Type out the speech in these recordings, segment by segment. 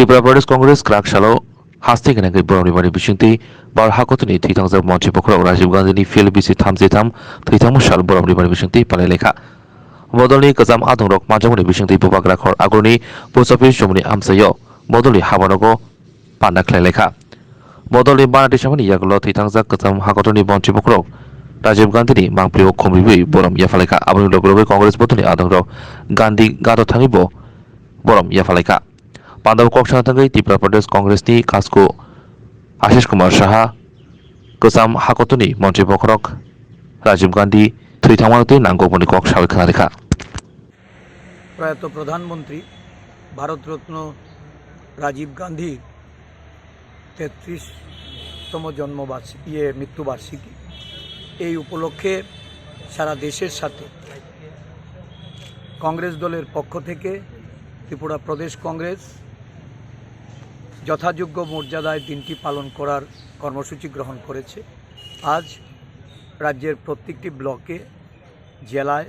Tripura Pradesh Congress Krakshalo Hasti Kanaka Boromani Bishinti Bar Hakotuni Titans of Monchi Pokro Rajiv Gandhi Phil BC Tamzitam Titam Shal Boromani Bishinti Paleleka Modoli Kazam Adon Rock Majamuni Bishinti Bubakrakor Agoni Post Office Jomuni Amsayo Modoli Habanogo Panda Kleleka Modoli Banadishamani Yaglo Titans Kazam Hakotuni Monchi Pokro Rajiv Gandhi Mangprio Komibi Borom Yafaleka Abunu Logrobe Congress Botuni Adon Rock Gandhi Gado Tangibo Borom Yafaleka Pandaw Koksha Tangai Tripura Pradesh Congress ni Kasko Ashish Kumar Saha Kosam Hakotuni Monchi Pokrok Rajiv Gandhi Thuythamanote Nangoponi Kok Shabika Rekha প্রয়াত প্রধানমন্ত্রী ভারতরত্ন রাজীব গান্ধীর ৩৩তম মৃত্যুবার্ষিকী এই উপলক্ষে সারা দেশের সাথে কংগ্রেস দলের পক্ষ থেকে ত্রিপুরা প্রদেশ কংগ্রেস যথাযোগ্য মর্যাদায় দিনটি পালন করার কর্মসূচি গ্রহণ করেছে। আজ রাজ্যের প্রত্যেকটি ব্লকে জেলায়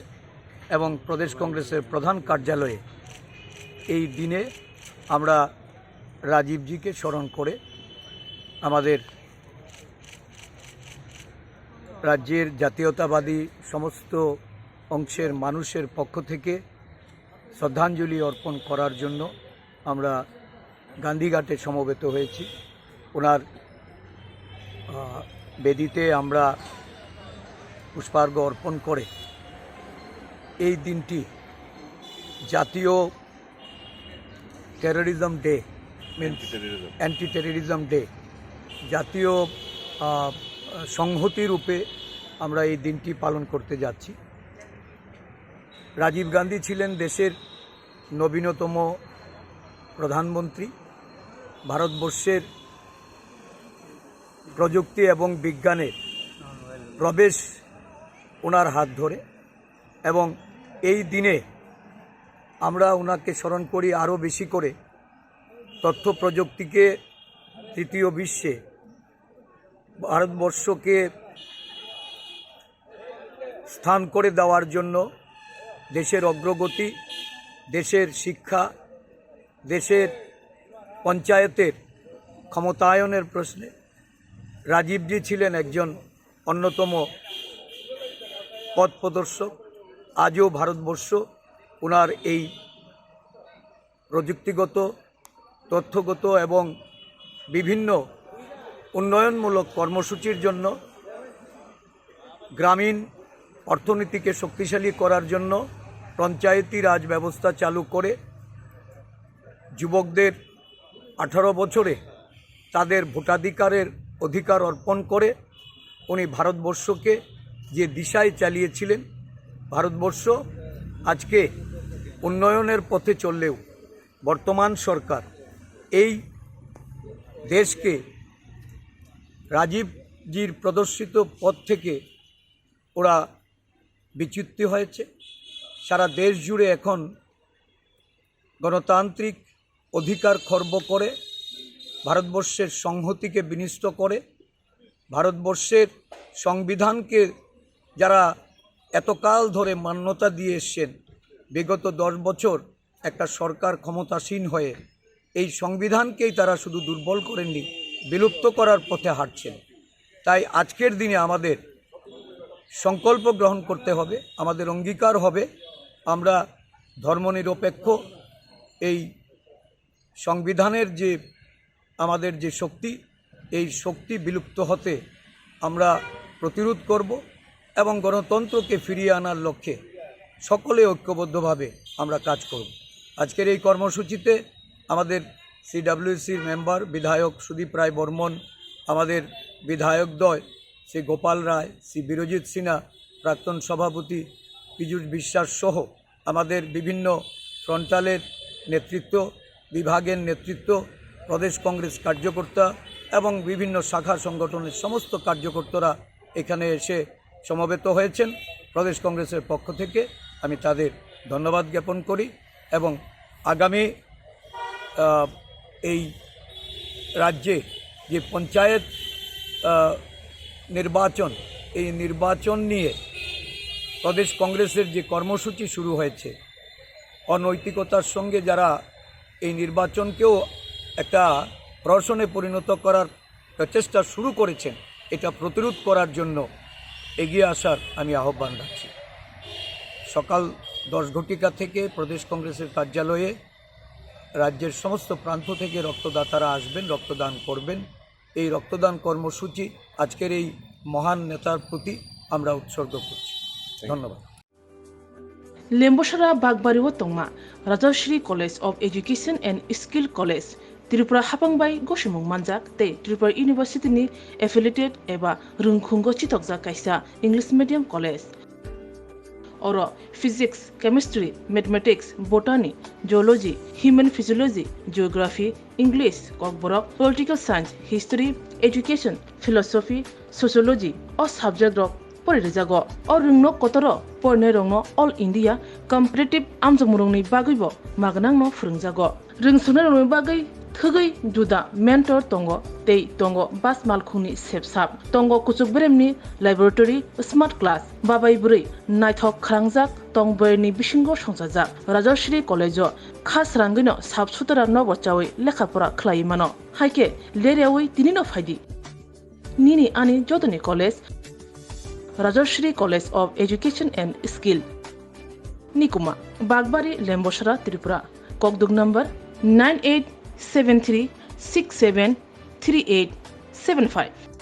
এবং প্রদেশ কংগ্রেসের প্রধান কার্যালয়ে এই দিনে আমরা রাজীবজিকে স্মরণ করে আমাদের রাজ্যের জাতীয়তাবাদী সমস্ত অংশের মানুষের পক্ষ থেকে শ্রদ্ধাঞ্জলি অর্পণ করার জন্য আমরা গান্ধীঘাটে সমবেত হয়েছি। ওনার বেদিতে আমরা পুষ্পার্ঘ্য অর্পণ করে এই দিনটি জাতীয় terrorism day anti terrorism day জাতীয় সংহতি রূপে আমরা এই দিনটি পালন করতে যাচ্ছি। রাজীব গান্ধী ছিলেন দেশের নবীনতম প্রধানমন্ত্রী। ভারতবর্ষের প্রযুক্তি এবং বিজ্ঞানের প্রবেশ ওনার হাত ধরে এবং এই দিনে আমরা ওনাকে স্মরণ করি আরও বেশি করে তথ্য প্রযুক্তিকে তৃতীয় বিশ্বে ভারতবর্ষকে স্থান করে দেওয়ার জন্য দেশের অগ্রগতি, দেশের শিক্ষা, দেশের পঞ্চায়েতের ক্ষমতায়নের প্রশ্নে রাজীবজি ছিলেন একজন অন্যতম পথ প্রদর্শক। আজও ভারতবর্ষ ওনার এই প্রযুক্তিগত, তথ্যগত এবং বিভিন্ন উন্নয়নমূলক কর্মসূচির জন্য গ্রামীণ অর্থনীতিকে শক্তিশালী করার জন্য পঞ্চায়েতি রাজ ব্যবস্থা চালু করে যুবকদের 18 বছরে তাদের ভোটাধিকারের অধিকার অর্পণ করে উনি ভারতবর্ষকে যে দিশায় চালিয়েছিলেন, ভারতবর্ষ আজকে উন্নয়নের পথে চললেও বর্তমান সরকার এই দেশকে রাজীবজির প্রদর্শিত পথ থেকে ওরা বিচ্যুত হয়েছে। সারা দেশ জুড়ে এখন গণতান্ত্রিক অধিকার খর্ব করে, ভারতবর্ষের সংহতিকে বিনষ্ট করে, ভারতবর্ষের সংবিধানকে যারা এতকাল ধরে মান্যতা দিয়ে এসছেন, বিগত 10 বছর একটা সরকার ক্ষমতাসীন হয়ে এই সংবিধানকেই তারা শুধু দুর্বল করেননি, বিলুপ্ত করার পথে হাঁটছেন। তাই আজকের দিনে আমাদের সংকল্প গ্রহণ করতে হবে, আমাদের অঙ্গীকার হবে আমরা ধর্মনিরপেক্ষ এই সংবিধানের যে আমাদের যে শক্তি, এই শক্তি বিলুপ্ত হতে আমরা প্রতিরোধ করব এবং গণতন্ত্রকে ফিরিয়ে আনার লক্ষ্যে সকলে ঐক্যবদ্ধভাবে আমরা কাজ করব। আজকের এই কর্মসূচিতে আমাদের সিডব্লিউসির মেম্বার বিধায়ক সুদীপ রায় বর্মন, আমাদের বিধায়কদ্বয় শ্রী গোপাল রায়, শ্রী বিরজিৎ সিনহা, প্রাক্তন সভাপতি পীযূষ বিশ্বাস সহ আমাদের বিভিন্ন ফ্রন্টালের নেতৃত্ব, বিভাগের নেতৃত্ব, প্রদেশ কংগ্রেস কার্যকর্তা এবং বিভিন্ন শাখা সংগঠনের সমস্ত কার্যকর্তারা এখানে এসে সমবেত হয়েছেন। প্রদেশ কংগ্রেসের পক্ষ থেকে আমি তাদের ধন্যবাদ জ্ঞাপন করি এবং আগামী এই রাজ্যে যে পঞ্চায়েত নির্বাচন, এই নির্বাচন নিয়ে প্রদেশ কংগ্রেসের যে কর্মসূচি শুরু হয়েছে, অনৈতিকতার সঙ্গে যারা এই নির্বাচনকেও একটা প্রহসনে পরিণত করার প্রচেষ্টা শুরু করেছেন, এটা প্রতিরোধ করার জন্য এগিয়ে আসার আমি আহ্বান রাখছি। সকাল 10 ঘটিকা থেকে প্রদেশ কংগ্রেসের কার্যালয়ে রাজ্যের সমস্ত প্রান্ত থেকে রক্তদাতারা আসবেন, রক্তদান করবেন। এই রক্তদান কর্মসূচি আজকের এই মহান নেতার প্রতি আমরা উৎসর্গ করছি। ধন্যবাদ। লেম্বসরা বাগবাড়ি ও তংমা Rajshree college of education and skill college Tripura हापांबाई गसिमुं मानजाक ते त्रिपुरा यूनिवर्सिटीनि एफिलिएटेड एबा रुंखुंगो चितकजाक कायसा इंग्लिश मीडियम कलेज और physics chemistry mathematics botany geology human physiology geography English Kokborok political science history education philosophy sociology और सब्जेक्ट रक परिरेजागो और रुंगनो कतर परने रंगनो ऑल इंडिया कम्पिटिटिव आमजमुरंनि बागैबो मागनांनो फोरोंजागो रोंसुनो रंगनि बागै थगै जुदा मेंटर तंगो तै तंगो बास मालखुंनि सेबसाब तंगो कुचुक बेरेमनि लैबोरेटरी स्मार्ट क्लास बाबाय बुरै नायथक खालांजाक तंबयनि बिसिंगो संजाजाक राजश्री कलेजो खास रांगैनो साबसुतरा नबचावै लेखाफोरा खलायमानो हायके लेरेवै तिनिनो फायदि निनि आनि जदनि college Rajshree college of education and skill निकुमा बागबारी लेम्बसरा त्रिपुरा ककदुग नंबर 9873673875